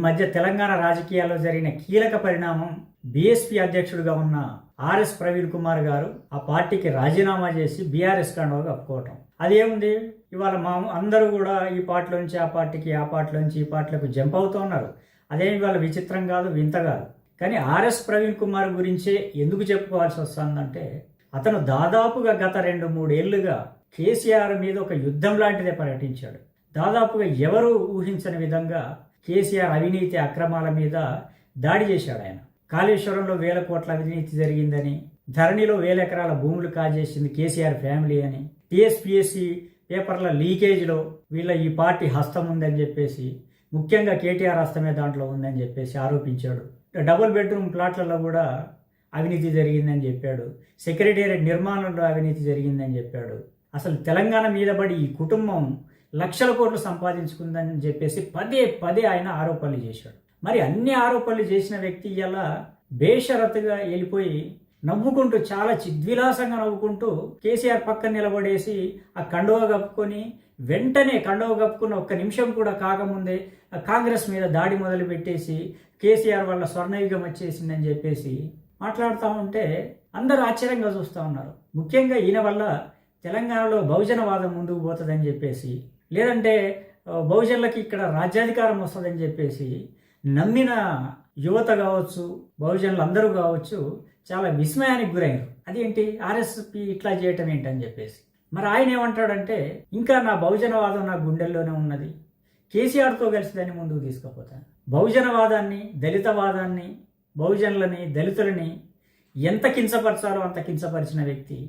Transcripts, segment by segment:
మధ్య తెలంగాణ రాజకీయాల్లో జరిగిన కీలక పరిణామం బీఎస్పీ అధ్యక్షుడిగా ఉన్న ఆర్ఎస్ ప్రవీణ్ కుమార్ గారు ఆ పార్టీకి రాజీనామా చేసి బీఆర్ఎస్ కండువా కప్పుకోవటం. అదేముంది, ఇవాళ అందరూ కూడా ఈ పార్టీలో నుంచి ఆ పార్టీకి, ఆ పార్టీలో నుంచి ఈ పార్టీలకు జంప్ అవుతూ ఉన్నారు. అదేమి ఇవాళ విచిత్రం కాదు, వింత కాదు. కానీ ఆర్ఎస్ ప్రవీణ్ కుమార్ గురించే ఎందుకు చెప్పుకోవాల్సి వస్తుందంటే, అతను దాదాపుగా గత 2-3 ఏళ్లుగా కేసీఆర్ మీద ఒక యుద్ధం లాంటిదే పర్యటించాడు. దాదాపుగా ఎవరు ఊహించని విధంగా కేసీఆర్ అవినీతి అక్రమాల మీద దాడి చేశాడు. ఆయన కాళేశ్వరంలో 1000 కోట్ల అవినీతి జరిగిందని, ధరణిలో 1000 ఎకరాల భూములు కాజేసింది కేసీఆర్ ఫ్యామిలీ అని, టీఎస్పీఎస్సీ పేపర్ల లీకేజ్లో ఈ పార్టీ హస్తం ఉందని చెప్పేసి, ముఖ్యంగా కేటీఆర్ హస్తమే దాంట్లో ఉందని చెప్పేసి ఆరోపించాడు. డబుల్ బెడ్రూమ్ ప్లాట్లలో కూడా అవినీతి జరిగిందని చెప్పాడు. సెక్రటేరియట్ నిర్మాణంలో అవినీతి జరిగిందని చెప్పాడు. అసలు తెలంగాణ మీద పడి ఈ కుటుంబం లక్షల కోట్లు సంపాదించుకుందని చెప్పేసి పదే ఆయన ఆరోపణలు చేశాడు. మరి అన్ని ఆరోపణలు చేసిన వ్యక్తి ఇలా బేషరతుగా వెళ్ళిపోయి నవ్వుకుంటూ, చాలా చిద్విలాసంగా నవ్వుకుంటూ కేసీఆర్ పక్కన నిలబడేసి ఆ కండువా కప్పుకొని, వెంటనే కండువా కప్పుకున్న 1 నిమిషం కూడా కాకముందే కాంగ్రెస్ మీద దాడి మొదలు పెట్టేసి కేసీఆర్ వల్ల స్వర్ణయుగం వచ్చేసిందని చెప్పేసి మాట్లాడుతూ ఉంటే అందరూ ఆశ్చర్యంగా చూస్తూ ఉన్నారు. ముఖ్యంగా ఈయన వల్ల తెలంగాణలో బహుజనవాదం ముందుకు పోతుందని చెప్పేసి, లేదంటే బహుజనులకి ఇక్కడ రాజ్యాధికారం వస్తుందని చెప్పేసి నమ్మిన యువత కావచ్చు, బహుజనులు అందరూ కావచ్చు చాలా విస్మయానికి గురయ్యారు. అదేంటి ఆర్ఎస్పీ ఇట్లా చేయటం ఏంటని చెప్పేసి. మరి ఆయన ఏమంటాడంటే, ఇంకా నా బహుజనవాదం నా గుండెల్లోనే ఉన్నది, కేసీఆర్తో కలిసి దాన్ని ముందుకు తీసుకుపోతాను. బహుజనవాదాన్ని, దళితవాదాన్ని, బహుజనులని, దళితులని ఎంత కించపరచాలో అంత కించపరిచిన వ్యక్తి,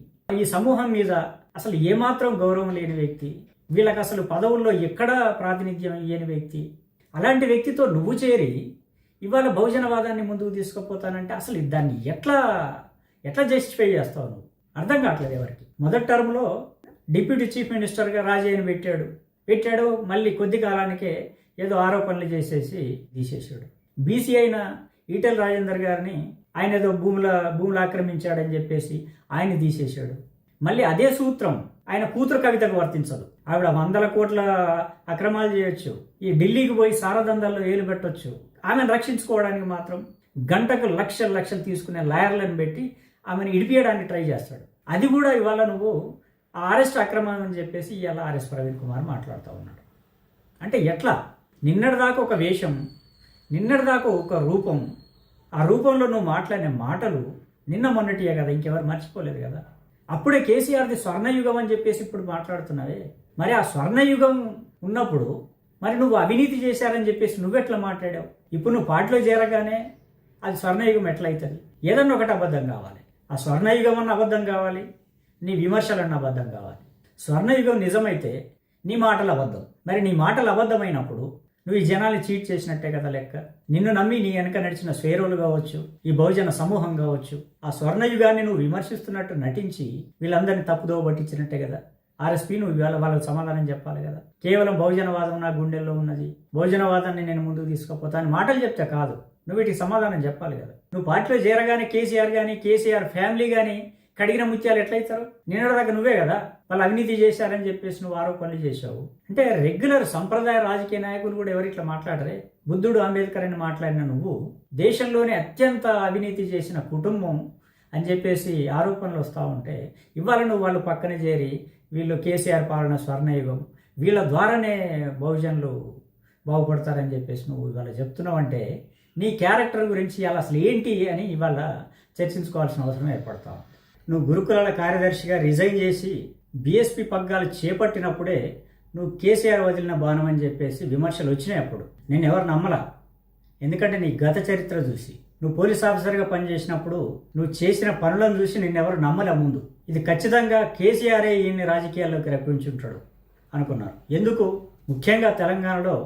ఈ సమూహం మీద అసలు ఏమాత్రం గౌరవం లేని వ్యక్తి, వీళ్ళకి అసలు పదవుల్లో ఎక్కడా ప్రాతినిధ్యం ఇయ్యని వ్యక్తి, అలాంటి వ్యక్తితో నువ్వు చేరి ఇవాళ బహుజనవాదాన్ని ముందుకు తీసుకుపోతానంటే అసలు దాన్ని ఎట్లా జస్టిఫై చేస్తావు నువ్వు? అర్థం కావట్లేదు ఎవరికి. మొదటి టర్మ్లో డిప్యూటీ చీఫ్ మినిస్టర్గా రాజయ్యని పెట్టాడు. మళ్ళీ కొద్ది కాలానికే ఏదో ఆరోపణలు చేసేసి తీసేసాడు. బీసీ అయిన ఈటెల రాజేందర్ గారిని ఆయన ఏదో భూములు ఆక్రమించాడని చెప్పేసి ఆయన తీసేశాడు. మళ్ళీ అదే సూత్రం ఆయన కూతురు కవితకు వర్తించదు. ఆవిడ 100 కోట్ల అక్రమాలు చేయొచ్చు, ఈ ఢిల్లీకి పోయి సారదందాల్లో ఏలు పెట్టొచ్చు, ఆమెను రక్షించుకోవడానికి మాత్రం గంటకు లక్షలు తీసుకునే లాయర్లను పెట్టి ఆమెను ఇడిపియడానికి ట్రై చేస్తాడు. అది కూడా ఇవాళ నువ్వు అరెస్ట్ అక్రమం అని చెప్పేసి ఇవాళ ఆర్ఎస్ ప్రవీణ్ కుమార్ మాట్లాడుతూ ఉన్నాడు. అంటే ఎట్లా? నిన్నటిదాకా ఒక వేషం, నిన్నటిదాకా ఒక రూపం, ఆ రూపంలో నువ్వు మాట్లాడిన మాటలు నిన్న మొన్నటియే కదా, ఇంకెవరు మర్చిపోలేదు కదా. అప్పుడే కేసీఆర్ది స్వర్ణయుగం అని చెప్పేసి ఇప్పుడు మాట్లాడుతున్నావే. మరి ఆ స్వర్ణయుగం ఉన్నప్పుడు మరి నువ్వు అవినీతి చేశారని చెప్పేసి నువ్వెట్లా మాట్లాడావు? ఇప్పుడు నువ్వు పార్టీలో చేరగానే అది స్వర్ణయుగం ఎట్లయితుంది? ఏదన్నా ఒకటి అబద్ధం కావాలి. ఆ స్వర్ణయుగం అన్న అబద్ధం కావాలి, నీ విమర్శలన్న అబద్ధం కావాలి. స్వర్ణయుగం నిజమైతే నీ మాటలు అబద్ధం. మరి నీ మాటలు అబద్ధమైనప్పుడు నువ్వు ఈ జనాన్ని చీట్ చేసినట్టే కదా లెక్క. నిన్ను నమ్మి నీ వెనక నడిచిన స్వేరోలు కావచ్చు, ఈ బహుజన సమూహం కావచ్చు, ఆ స్వర్ణయుగాన్ని నువ్వు విమర్శిస్తున్నట్టు నటించి వీళ్ళందరినీ తప్పుదోవ పట్టించినట్టే కదా. ఆర్ఎస్పీ నువ్వు ఇవాళ వాళ్ళకి సమాధానం చెప్పాలి కదా. కేవలం బహుజనవాదం నా గుండెల్లో ఉన్నది, బహుజనవాదాన్ని నేను ముందుకు తీసుకుపోతాను మాటలు చెప్తే కాదు, నువ్వు వీటికి సమాధానం చెప్పాలి కదా. నువ్వు పార్టీలో చేరగానే కేసీఆర్ కానీ, కేసీఆర్ ఫ్యామిలీ కానీ కడిగిన ముత్యాలు ఎట్లయితారు? నిన్నటిదాకా నువ్వే కదా వాళ్ళు అవినీతి చేశారని చెప్పేసి నువ్వు ఆరోపణలు చేశావు. అంటే రెగ్యులర్ సంప్రదాయ రాజకీయ నాయకులు కూడా ఎవరు ఇట్లా మాట్లాడరే? బుద్ధుడు, అంబేద్కర్ అని మాట్లాడిన నువ్వు దేశంలోనే అత్యంత అవినీతి చేసిన కుటుంబం అని చెప్పేసి ఆరోపణలు వస్తూ ఉంటే ఇవాళ నువ్వు వాళ్ళు పక్కన చేరి వీళ్ళు కేసీఆర్ పాలన స్వర్ణయుగం, వీళ్ళ ద్వారానే బహుజనులు బాగుపడతారని చెప్పేసి నువ్వు ఇవాళ చెప్తున్నావు. అంటే నీ క్యారెక్టర్ గురించి ఇవాళ అసలు ఏంటి అని ఇవాళ చర్చించుకోవాల్సిన అవసరం ఏర్పడతావు. నువ్వు గురుకులాల కార్యదర్శిగా రిజైన్ చేసి బీఎస్పీ పగ్గాలు చేపట్టినప్పుడే నువ్వు కేసీఆర్ వదిలిన బాణం అని చెప్పేసి విమర్శలు వచ్చినాయి. అప్పుడు నేను ఎవరు నమ్మలా, ఎందుకంటే నీ గత చరిత్ర చూసి. నువ్వు పోలీస్ ఆఫీసర్గా పనిచేసినప్పుడు నువ్వు చేసిన పనులను చూసి నిన్నెవరు నమ్మలే. ముందు ఇది ఖచ్చితంగా కేసీఆరే ఈయన్ని రాజకీయాల్లోకి రప్పించుంటాడు అనుకున్నారు. ఎందుకు? ముఖ్యంగా తెలంగాణలో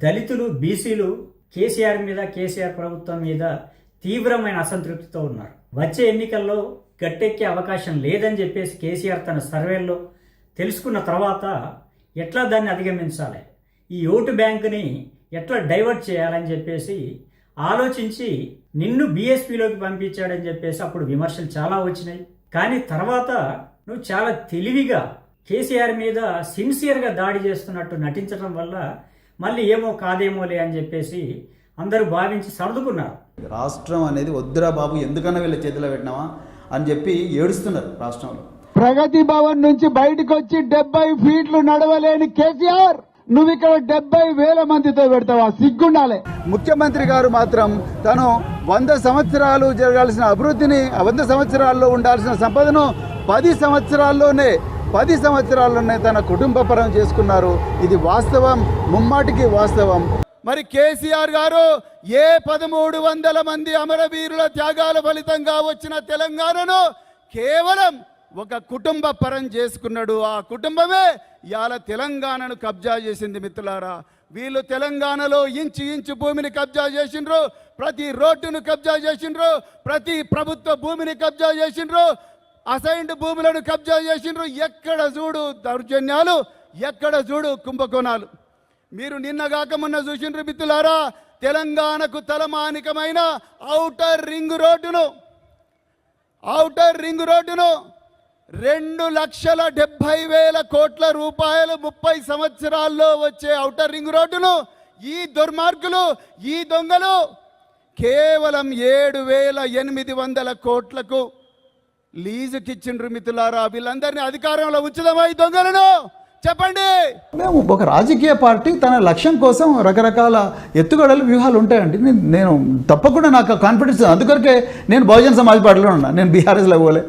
దళితులు, బీసీలు కేసీఆర్ మీద, కేసీఆర్ ప్రభుత్వం మీద తీవ్రమైన అసంతృప్తితో ఉన్నారు. వచ్చే ఎన్నికల్లో గట్టెక్కే అవకాశం లేదని చెప్పేసి కేసీఆర్ తన సర్వేల్లో తెలుసుకున్న తర్వాత ఎట్లా దాన్ని అధిగమించాలి, ఈ ఓటు బ్యాంకుని ఎట్లా డైవర్ట్ చేయాలని చెప్పేసి ఆలోచించి నిన్ను బీఎస్పీలోకి పంపించాడని చెప్పేసి అప్పుడు విమర్శలు చాలా వచ్చినాయి. కానీ తర్వాత నువ్వు చాలా తెలివిగా కేసీఆర్ మీద సిన్సియర్గా దాడి చేస్తున్నట్టు నటించడం వల్ల మళ్ళీ ఏమో కాదేమోలే అని చెప్పేసి అందరూ భావించి సర్దుకున్నారు. రాష్ట్రం అనేది వద్దురా బాబు, ఎందుకన్నా వీళ్ళ చేతిలో పెట్టినావా అని చెప్పి ఏడుస్తున్నారు రాష్ట్రంలో. ప్రగతి భవన్ నుంచి బయటకు వచ్చి 70 ఫీట్లు నడవలేని కేసీఆర్ నువ్వు ఇక్కడ 70,000 మందితో పెడతావా? సిగ్గుండాలి. ముఖ్యమంత్రి గారు మాత్రం తను 100 సంవత్సరాలు జరగాల్సిన అభివృద్ధిని, 100 సంవత్సరాల్లో ఉండాల్సిన సంపదను 10 సంవత్సరాల్లోనే తన కుటుంబపరం చేసుకున్నారు. ఇది వాస్తవం, ముమ్మాటికి వాస్తవం. మరి కేసీఆర్ గారు ఏ 1300 మంది అమరవీరుల త్యాగాల ఫలితంగా వచ్చిన తెలంగాణను కేవలం ఒక కుటుంబ పరం చేసుకున్నాడు. ఆ కుటుంబమే ఇవాళ తెలంగాణను కబ్జా చేసింది. మిత్రులారా, వీళ్ళు తెలంగాణలో ఇంచు భూమిని కబ్జా చేసిండ్రు, ప్రతి రోడ్డును కబ్జా చేసిండ్రు, ప్రతి ప్రభుత్వ భూమిని కబ్జా చేసిండ్రు, అసైన్డ్ భూములను కబ్జా చేసిండ్రు. ఎక్కడ చూడు దౌర్జన్యాలు, ఎక్కడ చూడు కుంభకోణాలు. మీరు నిన్నగాక మొన్న చూసిండ్రు మిత్రులారా, తెలంగాణకు తలమానికమైన ఔటర్ రింగ్ రోడ్డును 2,70,000 కోట్ల రూపాయలు 30 సంవత్సరాల్లో వచ్చే ఔటర్ రింగ్ రోడ్డును ఈ దుర్మార్గులు, ఈ దొంగలు కేవలం 7,800 కోట్లకు లీజుకిచ్చిండ్రు. మిత్రులారా, వీళ్ళందరినీ అధికారంలో ఉంచుదామా ఈ దొంగలను? చెప్పండి. మేము ఒక రాజకీయ పార్టీ తన లక్ష్యం కోసం రకరకాల ఎత్తుగడలు, వ్యూహాలు ఉంటాయండి. నేను తప్పకుండా నాకు కాన్ఫిడెన్స్. అందుకొరకే నేను బహుజన సమాజ్ పార్టీలో ఉన్నా, నేను బీఆర్ఎస్లో పోలే.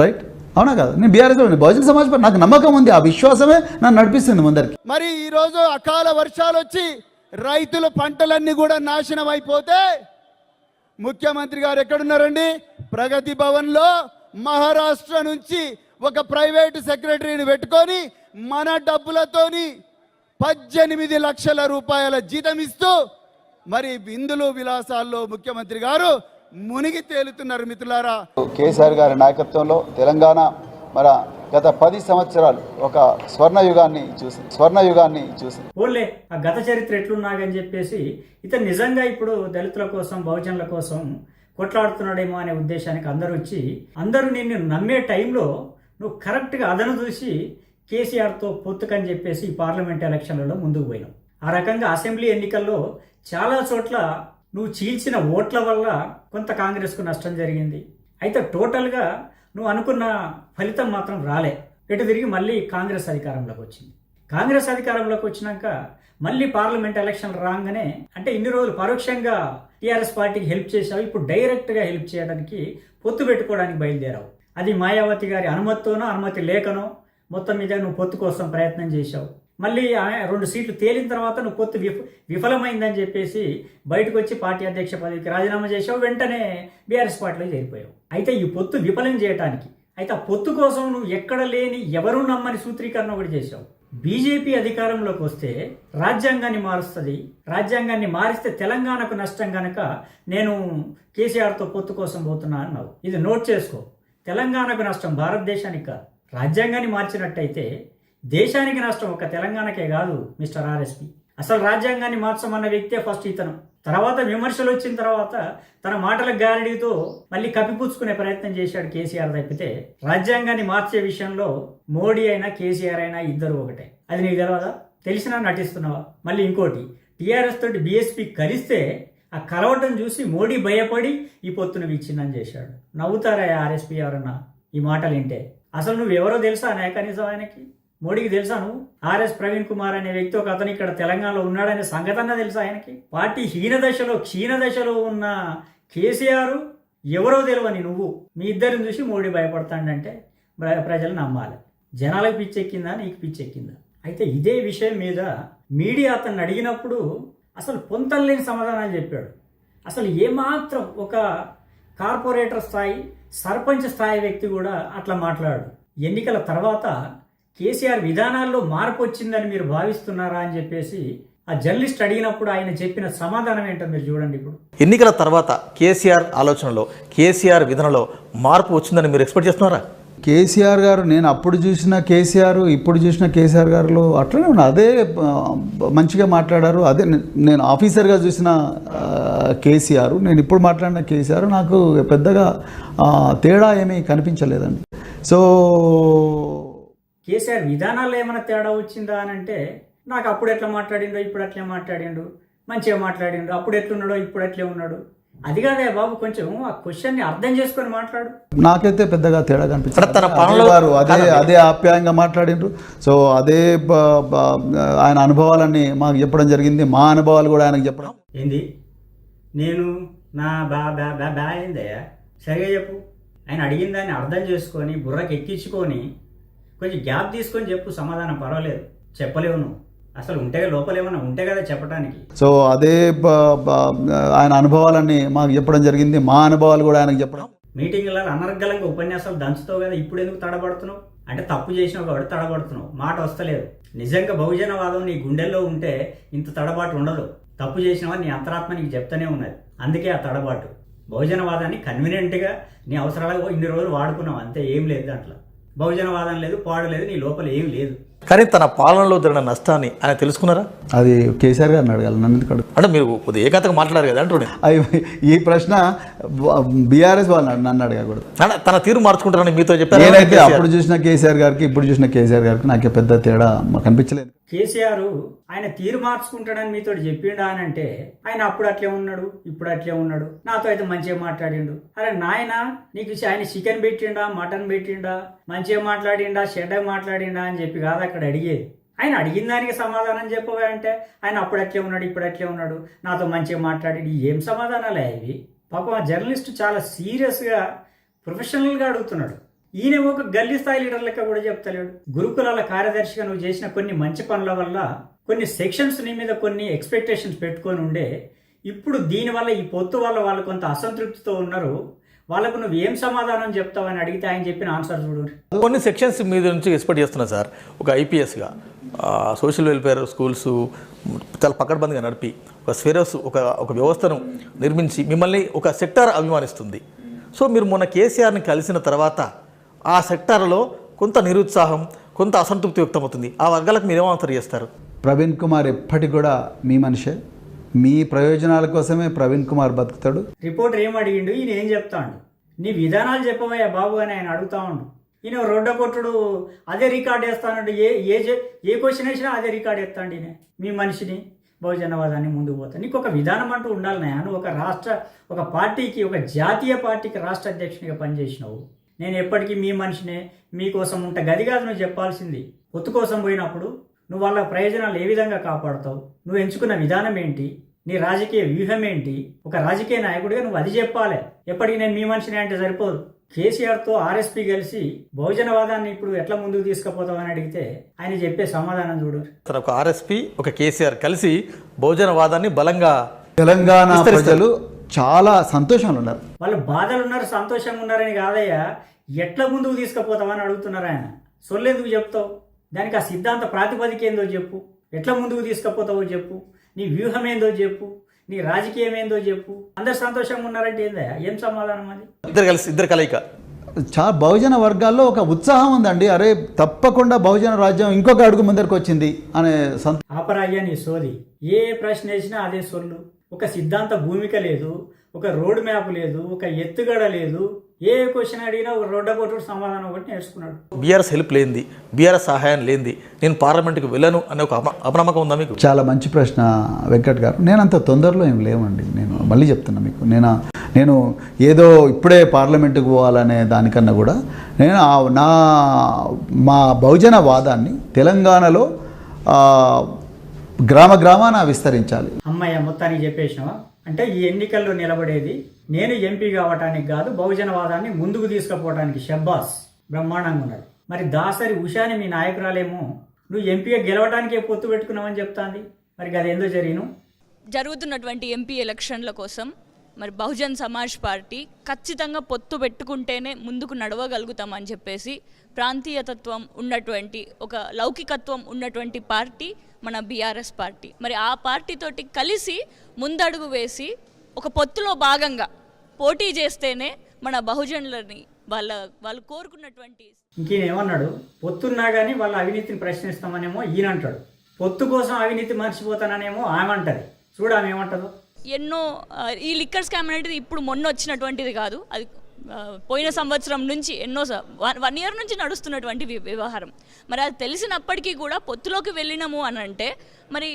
రైట్, అవునా కదా? నేను బీఆర్ఎస్లో ఉన్నా, బహుజన సమాజ్ పార్టీ నాకు నమ్మకం ఉంది. ఆ విశ్వాసమే నన్ను నడిపిస్తుంది ముందరికి. మరి ఈరోజు అకాల వర్షాలు వచ్చి రైతుల పంటలన్నీ కూడా నాశనం అయిపోతే ముఖ్యమంత్రి గారు ఎక్కడున్నారండి? ప్రగతి భవన్లో మహారాష్ట్ర నుంచి ఒక ప్రైవేటు సెక్రటరీని పెట్టుకొని మన డబ్బులతోని 18 లక్షల రూపాయల జీతం ఇస్తూ మరి విందులు విలాసాల్లో ముఖ్యమంత్రి గారు మునిగి తేలుతున్నారు. మిత్రులారా, కేసీఆర్ గారి నాయకత్వంలో తెలంగాణ మన గత 10 సంవత్సరాలు ఒక స్వర్ణయుగాన్ని చూసి ఓన్లే ఆ గత చరిత్ర ఎట్లున్నాగని చెప్పేసి ఇతను నిజంగా ఇప్పుడు దళితుల కోసం, బహుజనుల కోసం కొట్లాడుతున్నాడేమో అనే ఉద్దేశానికి అందరూ నిన్ను నమ్మే టైంలో నువ్వు కరెక్ట్గా అదను చూసి కేసీఆర్తో పొత్తుకని చెప్పేసి ఈ పార్లమెంట్ ఎలక్షన్లలో ముందుకు పోయినావు. ఆ రకంగా అసెంబ్లీ ఎన్నికల్లో చాలా చోట్ల నువ్వు చీల్చిన ఓట్ల వల్ల కొంత కాంగ్రెస్కు నష్టం జరిగింది. అయితే టోటల్గా నువ్వు అనుకున్న ఫలితం మాత్రం రాలే. ఎటు తిరిగి మళ్ళీ కాంగ్రెస్ అధికారంలోకి వచ్చింది. కాంగ్రెస్ అధికారంలోకి వచ్చినాక మళ్ళీ పార్లమెంట్ ఎలక్షన్ రాగానే, అంటే ఇన్ని రోజులు పరోక్షంగా టీఆర్ఎస్ పార్టీకి హెల్ప్ చేశావు, ఇప్పుడు డైరెక్ట్గా హెల్ప్ చేయడానికి పొత్తు పెట్టుకోవడానికి బయలుదేరావు. అది మాయావతి గారి అనుమతితోనో అనుమతి లేకనో మొత్తం మీద నువ్వు పొత్తు కోసం ప్రయత్నం చేశావు. మళ్ళీ 2 సీట్లు తేలిన తర్వాత నువ్వు పొత్తు విఫలమైందని చెప్పేసి బయటకు వచ్చి పార్టీ అధ్యక్ష పదవికి రాజీనామా చేశావు. వెంటనే బీఆర్ఎస్ పార్టీలో చేరిపోయావు. అయితే ఈ పొత్తు విఫలం చేయడానికి, అయితే ఆ పొత్తు కోసం నువ్వు ఎక్కడ లేని, ఎవరూ నమ్మని సూత్రీకరణ ఒకటి చేశావు. బీజేపీ అధికారంలోకి వస్తే రాజ్యాంగాన్ని మారుస్తుంది, రాజ్యాంగాన్ని మారిస్తే తెలంగాణకు నష్టం కనుక నేను కేసీఆర్తో పొత్తు కోసం పోతున్నా అన్నావు. ఇది నోట్ చేసుకో. తెలంగాణకు నష్టం భారతదేశానికి కాదు. రాజ్యాంగాన్ని మార్చినట్టయితే దేశానికి నష్టం, ఒక తెలంగాణకే కాదు మిస్టర్ ఆర్ఎస్పీ. అసలు రాజ్యాంగాన్ని మార్చమన్న వ్యక్తే ఫస్ట్ ఇతను. తర్వాత విమర్శలు వచ్చిన తర్వాత తన మాటల గారడీతో మళ్ళీ కప్పిపుచ్చుకునే ప్రయత్నం చేశాడు కేసీఆర్. తప్పితే రాజ్యాంగాన్ని మార్చే విషయంలో మోడీ అయినా కేసీఆర్ అయినా ఇద్దరు ఒకటే. అది నీకు తెలియదా? తెలిసినా నటిస్తున్నావా? మళ్ళీ ఇంకోటి, టీఆర్ఎస్ తోటి బీఎస్పీ కలిస్తే ఆ కలవటం చూసి మోడీ భయపడి ఈ పొత్తును విచ్ఛిన్నం చేశాడు. నవ్వుతారా ఆర్ఎస్పీ ఎవరన్నా ఈ మాటలు వింటే? అసలు నువ్వెవరో తెలుసా కనీసం ఆయనకి? మోడీకి తెలుసా నువ్వు? ఆర్ఎస్ ప్రవీణ్ కుమార్ అనే వ్యక్తి ఒక అతను ఇక్కడ తెలంగాణలో ఉన్నాడనే సంగతన్నా తెలుసా ఆయనకి? పార్టీ క్షీణదశలో ఉన్న కేసీఆర్ ఎవరో తెలియని నువ్వు, మీ ఇద్దరిని చూసి మోడీ భయపడతాడంటే ప్రజలు నమ్మాలి. జనాలకు పిచ్చెక్కిందా, నీకు పిచ్చెక్కిందా? అయితే ఇదే విషయం మీద మీడియా అతన్ని అడిగినప్పుడు అసలు పొంతలేని సమాధానాలు చెప్పాడు. అసలు ఏమాత్రం ఒక కార్పొరేటర్ స్థాయి, సర్పంచ్ స్థాయి వ్యక్తి కూడా అట్లా మాట్లాడు. ఎన్నికల తర్వాత కేసీఆర్ విధానాల్లో మార్పు వచ్చిందని మీరు భావిస్తున్నారా అని చెప్పేసి ఆ జర్నలిస్ట్ అడిగినప్పుడు ఆయన చెప్పిన సమాధానం ఏంటో మీరు చూడండి. ఇప్పుడు ఎన్నికల తర్వాత కేసీఆర్ ఆలోచనలో, కేసీఆర్ విధానంలో మార్పు వచ్చిందని మీరు ఎక్స్పెక్ట్ చేస్తున్నారా? కేసీఆర్ గారు, నేను అప్పుడు చూసిన కేసీఆర్, ఇప్పుడు చూసిన కేసీఆర్ గారులో అట్లనే ఉన్నా. అదే మంచిగా మాట్లాడారు. అదే నేను ఆఫీసర్గా చూసిన కేసీఆర్, నేను ఇప్పుడు మాట్లాడిన కేసీఆర్ నాకు పెద్దగా తేడా ఏమీ కనిపించలేదండి. సో కేసీఆర్ విధానాల్లో ఏమైనా తేడా వచ్చిందా అని అంటే నాకు అప్పుడు ఎట్లా మాట్లాడిండో ఇప్పుడు అట్లే మాట్లాడిండు, మంచిగా మాట్లాడిండు, అప్పుడు ఎట్లున్నాడో ఇప్పుడు అట్లే ఉన్నాడు. అది కాదే బాబు, కొంచెం ఆ క్వశ్చన్ని అర్థం చేసుకొని మాట్లాడు. నాకైతే పెద్దగా తేడా కనిపించింది. తన పాలనలో వారు అదే ఆప్యాయంగా మాట్లాడిండ్రు. సో అదే ఆయన అనుభవాలన్నీ మాకు చెప్పడం జరిగింది. మా అనుభవాలు కూడా ఆయనకు చెప్పడం. ఏంది నేను నా బా అయిందయ్యా, సరిగా చెప్పు. ఆయన అడిగిన దాన్ని అర్థం చేసుకొని బుర్రకి ఎక్కించుకొని కొంచెం గ్యాప్ తీసుకొని చెప్పు, సమాధానం. పర్వాలేదు, చెప్పలేవు నువ్వు. అసలు ఉంటే లోపలేమన్నా ఉంటే కదా చెప్పడానికి. సో అదే ఆయన అనుభవాలన్నీ మాకు చెప్పడం జరిగింది. మా అనుభవాలు కూడా ఆయనకు చెప్పడం. మీటింగ్లలో అనర్గళంగా ఉపన్యాసాలు దంచుతావు కదా, ఇప్పుడు ఎందుకు తడబడుతున్నావు? అంటే తప్పు చేసినావు కాబట్టి తడబడుతున్నావు, మాట వస్తలేదు. నిజంగా బహుజనవాదం నీ గుండెల్లో ఉంటే ఇంత తడబాటు ఉండదు. తప్పు చేసినావని నీ అంతరాత్మ నీకు చెప్తూనే ఉన్నది, అందుకే ఆ తడబాటు. బహుజనవాదాన్ని కన్వీనియంట్గా నీ అవసరాలకు ఇన్ని రోజులు వాడుకున్నావు, అంతే. ఏం లేదు దాంట్లో. బహుజనవాదం లేదు, పాడు లేదు, నీ లోపల ఏం లేదు. కానీ తన పాలనలో జరిగిన నష్టాన్ని ఆయన తెలుసుకున్నారా? అది కేసీఆర్ గారిని అడగాలి, నన్ను ఎందుకు అడుగు. అంటే మీరు కొద్దిగా ఏకాంతంగా మాట్లాడారు కదా అంటుండే. ఈ ప్రశ్న బీఆర్ఎస్ వాళ్ళు నన్ను అడగకూడదు. తన తీరు మార్చుకుంటారని మీతో చెప్పారు. నేనైతే అప్పుడు చూసిన కేసీఆర్ గారికి ఇప్పుడు చూసిన కేసీఆర్ గారికి నాకు పెద్ద తేడా కనిపించలేదు. కేసీఆర్ ఆయన తీరు మార్చుకుంటాడని మీతో చెప్పిండా అని అంటే, ఆయన అప్పుడు అట్లే ఉన్నాడు, ఇప్పుడు అట్లే ఉన్నాడు. నాతో అయితే మంచిగా మాట్లాడిండు. అరే నాయన, నీకు ఆయన చికెన్ పెట్టిండా, మటన్ పెట్టిండా, మంచిగా మాట్లాడిండా, చెడ్డగా మాట్లాడిండా అని చెప్పి కాదు అక్కడ అడిగేది. ఆయన అడిగిన దానికి సమాధానం చెప్పవా అంటే, ఆయన అప్పుడు అట్లే ఉన్నాడు, ఇప్పుడు అట్లే ఉన్నాడు, నాతో మంచిగా మాట్లాడి. ఏం సమాధానాలే ఇవి? పాపం ఆ జర్నలిస్ట్ చాలా సీరియస్గా ప్రొఫెషనల్గా అడుగుతున్నాడు. ఈయన ఒక గల్లీ స్థాయి లీడర్ లెక్క కూడా చెప్తలేడు. గురుకులాల కార్యదర్శిగా నువ్వు చేసిన కొన్ని మంచి పనుల వల్ల కొన్ని సెక్షన్స్ నీ మీద కొన్ని ఎక్స్పెక్టేషన్స్ పెట్టుకొని ఉండే, ఇప్పుడు దీనివల్ల ఈ పొత్తు వల్ల వాళ్ళు కొంత అసంతృప్తితో ఉన్నారు, వాళ్ళకు నువ్వు ఏం సమాధానం చెప్తావని అడిగితే ఆయన చెప్పిన ఆన్సర్ చూడు. కొన్ని సెక్షన్స్ మీద నుంచి ఎక్స్పెక్ట్ చేస్తున్నా సార్. ఒక ఐపీఎస్గా సోషల్ వెల్ఫేర్ స్కూల్స్ చాలా పకడ్బందీగా నడిపి ఒక స్వేరస్ ఒక వ్యవస్థను నిర్మించి మిమ్మల్ని ఒక సెక్టార్ అభిమానిస్తుంది. సో మీరు మొన్న కేసీఆర్ని కలిసిన తర్వాత ఆ సెక్టార్లో కొంత నిరుత్సాహం, కొంత అసంతృప్తి వ్యక్తమవుతుంది. ఆ వర్గాలకు మీరేమో ఆన్సర్ చేస్తారు? ప్రవీణ్ కుమార్ ఎప్పటికి కూడా మీ మనిషే, మీ ప్రయోజనాల కోసమే ప్రవీణ్ కుమార్ బతుకుతాడు. రిపోర్టర్ ఏం అడిగిండు, ఈయన ఏం చెప్తాడు? నీ విధానాలు చెప్పవయ్యా బాబు అని ఆయన అడుగుతా ఉండు. ఈయన రొడ్డ కొట్టుడు అదే రికార్డ్ వేస్తానండు. ఏ క్వశ్చన్ వేసినా అదే రికార్డ్ వేస్తాడు. ఈయన మీ మనిషిని, బహుజనవాదాన్ని ముందుకు పోతా. నీకు ఒక విధానం అంటూ ఉండాలి. నువ్వు ఒక పార్టీకి, ఒక జాతీయ పార్టీకి రాష్ట్ర అధ్యక్షునిగా పనిచేసినావు. నేను ఎప్పటికీ మీ మనిషినే, మీకోసం ఉంటా. గది కాదు నువ్వు చెప్పాల్సింది. పొత్తు కోసం పోయినప్పుడు నువ్వు వాళ్ళ ప్రయోజనాలు ఏ విధంగా కాపాడుతావు, నువ్వు ఎంచుకున్న విధానం ఏంటి, నీ రాజకీయ వ్యూహం ఏంటి, ఒక రాజకీయ నాయకుడిగా నువ్వు అది చెప్పాలి. ఎప్పటికీ నేను మీ మనిషిని అంటే సరిపోదు. కేసీఆర్తో ఆర్ఎస్పీ కలిసి బహుజనవాదాన్ని ఇప్పుడు ఎట్లా ముందుకు తీసుకుపోతామని అడిగితే ఆయన చెప్పే సమాధానం చూడు. ఒక ఆర్ఎస్పీ, ఒక కేసీఆర్ కలిసి బహుజనవాదాన్ని బలంగా తెలంగాణ ప్రజలు చాలా సంతోషంలో ఉన్నారు. వాళ్ళు బాధలు ఉన్నారు, సంతోషంగా ఉన్నారని కాదయ్యా, ఎట్లా ముందుకు తీసుకుపోతామని అడుగుతున్నారు. ఆయన సొల్లెందుకు చెప్తావు? దానికి ఆ సిద్ధాంత ప్రాతిపదిక ఏందో చెప్పు, ఎట్లా ముందుకు తీసుకుపోతావో చెప్పు, నీ వ్యూహం ఏందో చెప్పు, నీ రాజకీయం ఏందో చెప్పు. అందరు సంతోషంగా ఉన్నారంటే ఏందయ్యా? ఏం సమాధానం అది? ఇద్దరు కలయిక. చాలా బహుజన వర్గాల్లో ఒక ఉత్సాహం ఉందండి. అరే తప్పకుండా బహుజన రాజ్యం ఇంకొక అడుగు ముందరికి వచ్చింది అనే ఆపరాయ్యా నీ సోది. ఏ ప్రశ్న వేసినా అదే సొల్లు. ఒక సిద్ధాంత భూమిక లేదు, ఒక రోడ్ మ్యాప్ లేదు, ఒక ఎత్తుగడ లేదు. ఏ క్వశ్చన్ అడిగినా ఒక రోడ్డ కొట్టుడు సమాధానం ఒకటి నేర్చుకున్నాడు. బీఆర్ఎస్ హెల్ప్ లేనిది, బీఆర్ఎస్ సహాయం లేనిది నేను పార్లమెంట్కి వెళ్ళను అనే ఒక అపనమ్మకం ఉందా మీకు? చాలా మంచి ప్రశ్న వెంకట్ గారు. నేను అంత తొందరలో ఏం లేవండి. నేను మళ్ళీ చెప్తున్నా మీకు, నేను ఏదో ఇప్పుడే పార్లమెంటుకు పోవాలనే దానికన్నా కూడా నేను మా బహుజన వాదాన్ని తెలంగాణలో గ్రామాన విస్తరించాలి. అమ్మయ్య మొత్తానికి చెప్పేసినావా? అంటే ఈ ఎన్నికల్లో నిలబడేది నేను ఎంపీ కావటానికి కాదు, బహుజనవాదాన్ని ముందుకు తీసుకుపోవడానికి. షబ్బాస్, బ్రహ్మాండంగా ఉన్నాడు. మరి దాసరి ఉషాని మీ నాయకురాలేమో నువ్వు ఎంపీగా గెలవడానికే పొత్తు పెట్టుకున్నావని చెప్తాంది. మరి అదేందో జరుగుతున్నటువంటి ఎంపీ ఎలక్షన్ల కోసం మరి బహుజన్ సమాజ్ పార్టీ ఖచ్చితంగా పొత్తు పెట్టుకుంటేనే ముందుకు నడవగలుగుతామని చెప్పేసి ప్రాంతీయతత్వం ఉన్నటువంటి, ఒక లౌకికత్వం ఉన్నటువంటి పార్టీ మన బీఆర్ఎస్ పార్టీ. మరి ఆ పార్టీతోటి కలిసి ముందడుగు వేసి ఒక పొత్తులో భాగంగా పోటీ చేస్తేనే మన బహుజనులని వాళ్ళు కోరుకున్నటువంటి. ఇంకేమన్నాడు? పొత్తున్నా కానీ వాళ్ళ అవినీతిని ప్రశ్నిస్తామనేమో ఈయన అంటాడు, పొత్తు కోసం అవినీతి మర్చిపోతాననేమో ఆమె అంటది. చూడు ఆమె ఏమంటదో. ఎన్నో ఈ లిక్కర్ స్కామ్ అనేది ఇప్పుడు మొన్న వచ్చినటువంటిది కాదు, అది పోయిన సంవత్సరం నుంచి వన్ ఇయర్ నుంచి నడుస్తున్నటువంటి వ్యవహారం. మరి అది తెలిసినప్పటికీ కూడా పొత్తులోకి వెళ్ళినాము అని అంటే మరి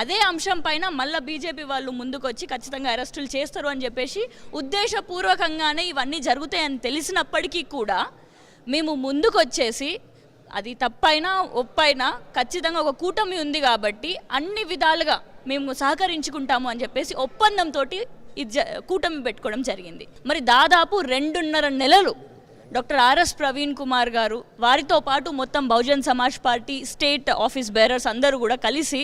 అదే అంశం పైన మళ్ళీ బీజేపీ వాళ్ళు ముందుకు వచ్చి ఖచ్చితంగా అరెస్టులు చేస్తారు అని చెప్పేసి ఉద్దేశపూర్వకంగానే ఇవన్నీ జరుగుతాయని తెలిసినప్పటికీ కూడా మేము ముందుకు వచ్చేసి అది తప్పైనా ఒప్పైనా ఖచ్చితంగా ఒక కూటమి ఉంది కాబట్టి అన్ని విధాలుగా మేము సహకరించుకుంటాము అని చెప్పేసి ఒప్పందంతో కూటమి పెట్టుకోవడం జరిగింది. మరి దాదాపు 2.5 నెలలు డాక్టర్ ఆర్ఎస్ ప్రవీణ్ కుమార్ గారు వారితో పాటు మొత్తం Bahujan Samaj party state office bearers అందరూ కూడా కలిసి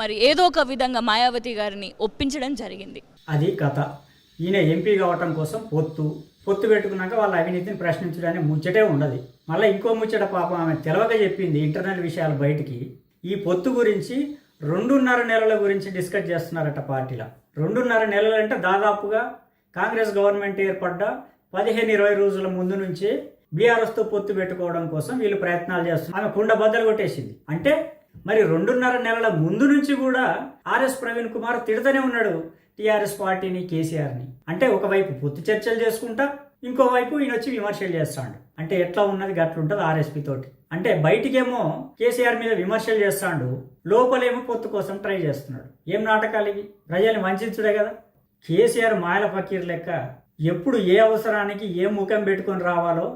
మరి ఏదో ఒక విధంగా మాయావతి గారిని ఒప్పించడం జరిగింది. అది కథ. ఈయన ఎంపీ కావటం కోసం పొత్తు పెట్టుకున్నాక వాళ్ళ అవినీతిని ప్రశ్నించడానికి ముచ్చటే ఉండదు. మళ్ళీ ఇంకో ముచ్చట పాపం ఆమె తెలవక చెప్పింది ఇంటర్నల్ విషయాలు బయటికి. ఈ పొత్తు గురించి 2.5 నెలల గురించి డిస్కస్ చేస్తున్నారట పార్టీలో. 2.5 నెలలు అంటే దాదాపుగా కాంగ్రెస్ గవర్నమెంట్ ఏర్పడ్డ 15-20 రోజుల ముందు నుంచి బీఆర్ఎస్తో పొత్తు పెట్టుకోవడం కోసం వీళ్ళు ప్రయత్నాలు చేస్తున్నారు. ఆమె కుండ బద్దలు కొట్టేసింది. అంటే మరి 2.5 నెలల ముందు నుంచి కూడా ఆర్ఎస్ ప్రవీణ్ కుమార్ తిడుతూనే ఉన్నాడు టీఆర్ఎస్ పార్టీని, కేసీఆర్ని. అంటే ఒకవైపు పొత్తు చర్చలు చేసుకుంటా, ఇంకోవైపు ఈయన వచ్చి విమర్శలు చేస్తాడు. అంటే ఎట్లా ఉన్నది గట్లుంటుంది ఆర్ఎస్పీ తోటి. అంటే బయటికేమో కేసీఆర్ మీద విమర్శలు చేస్తాడు, లోపలేమో పొత్తు కోసం ట్రై చేస్తున్నాడు. ఏం నాటకాలు ఇవి? ప్రజల్ని వంచుడే కదా. కేసీఆర్ మాయల ఫకీర్ లెక్క ఎప్పుడు ఏ అవసరానికి ఏ ముఖం పెట్టుకొని రావాలో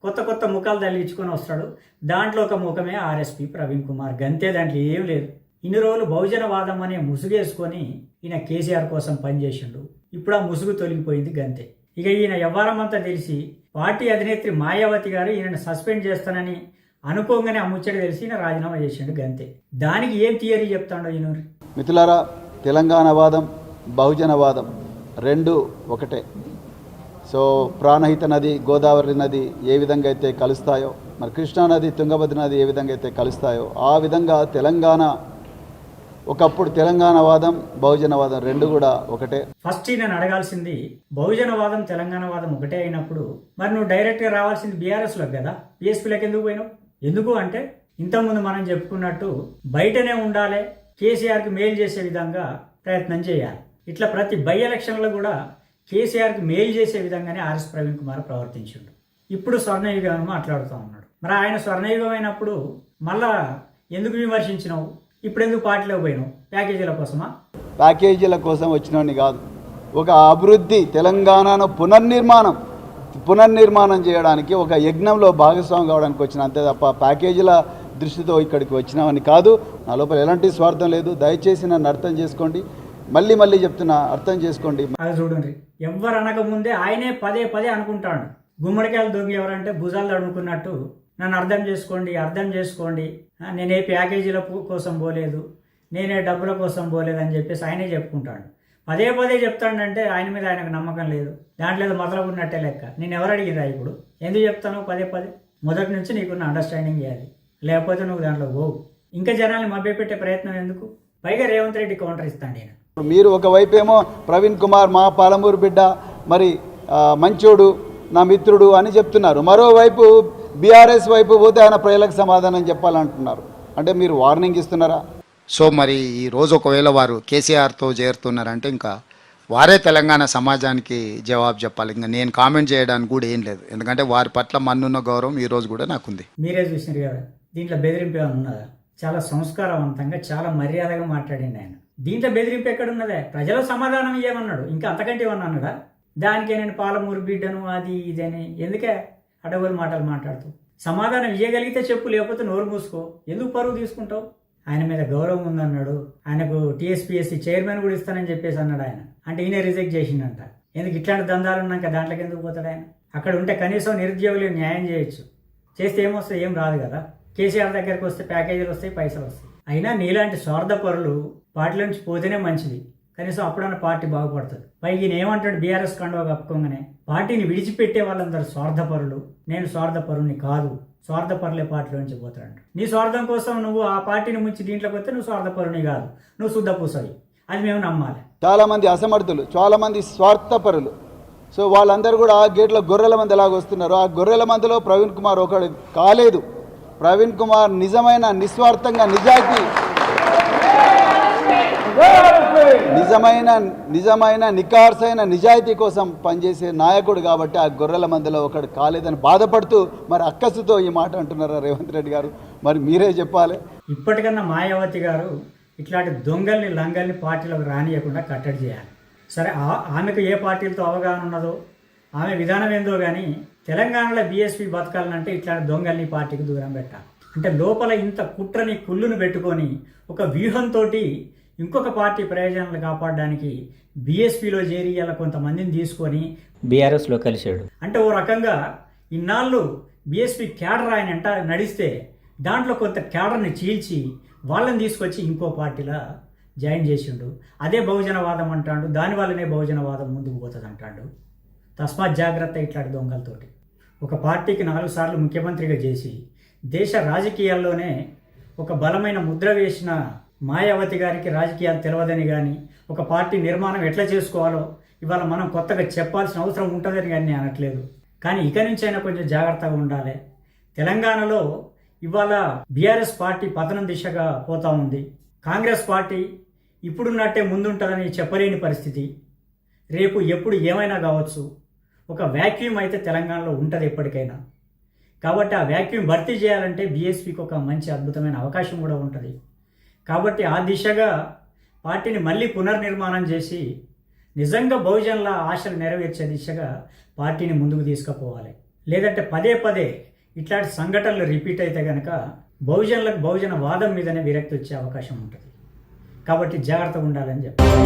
కొత్త ముఖాలు తగిలించుకొని వస్తాడు. దాంట్లో ఒక ముఖమే ఆర్ఎస్పీ ప్రవీణ్ కుమార్. గంతే, దాంట్లో ఏం లేదు. ఇన్ని రోజులు బహుజనవాదం అనే ముసుగేసుకొని ఈయన కేసీఆర్ కోసం పనిచేసిండు. ఇప్పుడు ఆ ముసుగు తొలగిపోయింది, గంతే. ఇక ఈయన వ్యవహారం అంతా తెలిసి పార్టీ అధినేత్రి మాయావతి గారు ఈయనను సస్పెండ్ చేస్తానని అనుకోగానే ఆ ముచ్చడి తెలిసి ఈయన రాజీనామా చేసిండు, గంతే. దానికి ఏం థియరీ చెప్తాడో ఈయన. మిత్రులారా, తెలంగాణ వాదం బహుజనవాదం రెండు ఒకటే. సో ప్రాణహిత నది, గోదావరి నది ఏ విధంగా అయితే కలుస్తాయో, మరి కృష్ణానది, తుంగభద్ర నది ఏ విధంగా అయితే కలుస్తాయో, ఆ విధంగా తెలంగాణ ఒకప్పుడు తెలంగాణవాదం బహుజనవాదం రెండు కూడా ఒకటే. ఫస్ట్ నేను అడగాల్సింది, బహుజనవాదం తెలంగాణవాదం ఒకటే అయినప్పుడు మరి నువ్వు డైరెక్ట్గా రావాల్సింది బీఆర్ఎస్లోకి కదా, బీఎస్పీలోకి ఎందుకు పోయినావు? ఎందుకు అంటే ఇంతకుముందు మనం చెప్పుకున్నట్టు బయటనే ఉండాలి, కేసీఆర్కి మేలు చేసే విధంగా ప్రయత్నం చేయాలి. ఇట్లా ప్రతి బై ఎలక్షన్లో కూడా కేసీఆర్కి మేలు చేసే విధంగానే ఆర్ఎస్ ప్రవీణ్ కుమార్ ప్రవర్తించిండు. ఇప్పుడు స్వర్ణయుగం అని మాట్లాడుతూ ఉన్నాడు. మరి ఆయన స్వర్ణయుగం అయినప్పుడు మళ్ళా ఎందుకు విమర్శించినావు? ఇప్పుడు ఎందుకు పార్టీలోకి పోయినావు? ప్యాకేజీల కోసమా? ప్యాకేజీల కోసం వచ్చినోని కాదు, ఒక అభివృద్ధి, తెలంగాణను పునర్నిర్మాణం చేయడానికి ఒక యజ్ఞంలో భాగస్వామి కావడానికి వచ్చిన, అంతే తప్ప ప్యాకేజీల దృష్టితో ఇక్కడికి వచ్చినామని కాదు. నా లోపల ఎలాంటి స్వార్థం లేదు. దయచేసి నన్ను అర్థం చేసుకోండి. మళ్ళీ చెప్తున్నా, అర్థం చేసుకోండి. అది చూడండి, ఎవ్వరు అనకముందే ఆయనే పదే అనుకుంటాడు. గుమ్మడికాయలు దొంగ ఎవరంటే భుజాలు తడుముకున్నట్టు నన్ను అర్థం చేసుకోండి, నేనే ప్యాకేజీల కోసం పోలేదు, నేనే డబ్బుల కోసం పోలేదు అని చెప్పేసి ఆయనే చెప్పుకుంటాడు. పదే చెప్తాడంటే ఆయన మీద ఆయనకు నమ్మకం లేదు. దాంట్లో ఏదో మొదలు ఉన్నట్టే లెక్క. నేను ఎవరు అడిగిరా ఇప్పుడు? ఎందుకు చెప్తాను పదే మొదటి నుంచి నీకున్న అండర్స్టాండింగ్ చేయాలి, లేకపోతే నువ్వు దాంట్లో పోవు. ఇంకా జనాల్ని మభ్యపెట్టే ప్రయత్నం ఎందుకు? పైగా రేవంత్ రెడ్డి కౌంటర్ ఇస్తాడు నేను. మీరు ఒకవైపేమో ప్రవీణ్ కుమార్ మా పాలమూరు బిడ్డ, మరి మంచోడు, నా మిత్రుడు అని చెప్తున్నారు. మరోవైపు బీఆర్ఎస్ వైపు పోతే ఆయన ప్రజలకు సమాధానం చెప్పాలంటున్నారు. అంటే మీరు వార్నింగ్ ఇస్తున్నారా? సో మరి ఈరోజు ఒకవేళ వారు కేసీఆర్తో చేరుతున్నారంటే ఇంకా వారే తెలంగాణ సమాజానికి జవాబు చెప్పాలి. ఇంకా నేను కామెంట్ చేయడానికి కూడా ఏం లేదు, ఎందుకంటే వారి పట్ల మన్నున్న గౌరవం ఈ రోజు కూడా నాకుంది. మీరే చూసినారు కదా, దీంట్లో బెదిరింపు ఏమైనా ఉన్నదా? చాలా సంస్కారవంతంగా, చాలా మర్యాదగా మాట్లాడింది ఆయన. దీంట్లో బెదిరింపు ఎక్కడున్నదే? ప్రజల సమాధానం ఇవ్వమన్నాడు, ఇంకా అంతకంటే ఏమన్నా అన్నాడా? దానికే నేను పాలమూరు బిడ్డను అది ఇదని ఎందుకే అడవులు మాటలు మాట్లాడుతూ? సమాధానం ఇవ్వగలిగితే చెప్పు, లేకపోతే నోరు మూసుకో. ఎందుకు పరువు తీసుకుంటావు? ఆయన మీద గౌరవం ఉందన్నాడు. ఆయనకు టీఎస్పీఎస్సీ చైర్మన్ కూడా ఇస్తానని చెప్పేసి అన్నాడు ఆయన. అంటే ఈయన రిజెక్ట్ చేసిండంట. ఎందుకు ఇట్లాంటి దందాలు ఉన్నాక దాంట్లోకి ఎందుకు పోతాడు ఆయన? అక్కడ ఉంటే కనీసం నిరుద్యోగులు న్యాయం చేయొచ్చు. చేస్తే ఏమొస్తాయి? ఏం రాదు కదా. కేసీఆర్ దగ్గరికి వస్తే ప్యాకేజీలు వస్తాయి, పైసలు వస్తాయి. అయినా నీలాంటి స్వార్థపరులు పార్టీల నుంచి పోతేనే మంచిది. కనీసం అప్పుడన్న పార్టీ బాగుపడుతుంది. పైకి ఈయన ఏమంటాడు? బీఆర్ఎస్ కండువా కప్పుకోగానే పార్టీని విడిచిపెట్టే వాళ్ళందరూ స్వార్థపరులు, నేను స్వార్థపరుని కాదు, స్వార్థపరులే పార్టీలో నుంచి పోతాడు. నీ స్వార్థం కోసం నువ్వు ఆ పార్టీని ముంచి దీంట్లోకి వస్తే నువ్వు స్వార్థపరుని కాదు, నువ్వు శుద్ధ పూసవి. అది మేము నమ్మాలి. చాలా మంది అసమర్థులు, చాలా మంది స్వార్థపరులు. సో వాళ్ళందరూ కూడా ఆ గేట్లో గొర్రెల మంది ఎలాగ వస్తున్నారు. ఆ గొర్రెల మందిలో ప్రవీణ్ కుమార్ ఒకడు కాలేదు. ప్రవీణ్ కుమార్ నిజమైన నిస్వార్థంగా నిజాయితీ నిజమైన నికార్సైన నిజాయితీ కోసం పనిచేసే నాయకుడు కాబట్టి ఆ గొర్రెల మందిలో ఒకడు కాలేదని బాధపడుతూ మరి అక్కసుతో ఈ మాట అంటున్నారా రేవంత్ రెడ్డి గారు? మరి మీరే చెప్పాలి. ఇప్పటికన్నా మాయావతి గారు ఇట్లాంటి దొంగల్ని లంగల్ని పార్టీలకు రానియకుండా కట్టడి చేయాలి. సరే ఆమెకు ఏ పార్టీలతో అవగాహన ఉన్నదో ఆమె విధానం ఏందో కానీ తెలంగాణలో బీఎస్పీ బతకాలంటే ఇట్లాంటి దొంగల్ని పార్టీకి దూరం పెట్టాలి. అంటే లోపల ఇంత కుట్రని కుళ్ళును పెట్టుకొని ఒక వ్యూహంతో ఇంకొక పార్టీ ప్రయోజనాలు కాపాడడానికి బీఎస్పీలో చేరి ఇలా కొంతమందిని తీసుకొని బీఆర్ఎస్లో కలిశాడు. అంటే ఓ రకంగా ఇన్నాళ్ళు బీఎస్పీ క్యాడర్ ఆయన అంట నడిస్తే దాంట్లో కొంత క్యాడర్ని చీల్చి వాళ్ళని తీసుకొచ్చి ఇంకో పార్టీలో జాయిన్ చేసిండు. అదే బహుజనవాదం అంటాడు, దానివల్లనే బహుజనవాదం ముందుకు పోతుంది అంటాడు. తస్మాత్ జాగ్రత్త ఇట్లాంటి దొంగలతోటి. ఒక పార్టీకి 4 సార్లు ముఖ్యమంత్రిగా చేసి దేశ రాజకీయాల్లోనే ఒక బలమైన ముద్ర వేసిన మాయావతి గారికి రాజకీయాలు తెలియదని కానీ ఒక పార్టీ నిర్మాణం ఎట్లా చేసుకోవాలో ఇవాళ మనం కొత్తగా చెప్పాల్సిన అవసరం ఉంటుందని కానీ నేను అనట్లేదు. కానీ ఇక నుంచి అయినా కొంచెం జాగ్రత్తగా ఉండాలి. తెలంగాణలో ఇవాళ బీఆర్ఎస్ పార్టీ పతనం దిశగా పోతూ ఉంది. కాంగ్రెస్ పార్టీ ఇప్పుడున్నట్టే ముందుంటుందని చెప్పలేని పరిస్థితి. రేపు ఎప్పుడు ఏమైనా కావచ్చు. ఒక వ్యాక్యూమ్ అయితే తెలంగాణలో ఉంటుంది ఎప్పటికైనా. కాబట్టి ఆ వ్యాక్యూమ్ భర్తీ చేయాలంటే బీఎస్పీకి ఒక మంచి అద్భుతమైన అవకాశం కూడా ఉంటుంది. కాబట్టి ఆ దిశగా పార్టీని మళ్ళీ పునర్నిర్మాణం చేసి నిజంగా బహుజనుల ఆశలు నెరవేర్చే దిశగా పార్టీని ముందుకు తీసుకుపోవాలి. లేదంటే పదే పదే ఇట్లాంటి సంఘటనలు రిపీట్ అయితే కనుక బహుజనులకు బహుజన వాదం మీదనే విరక్తి వచ్చే అవకాశం ఉంటుంది. కాబట్టి జాగ్రత్తగా ఉండాలని చెప్పాలి.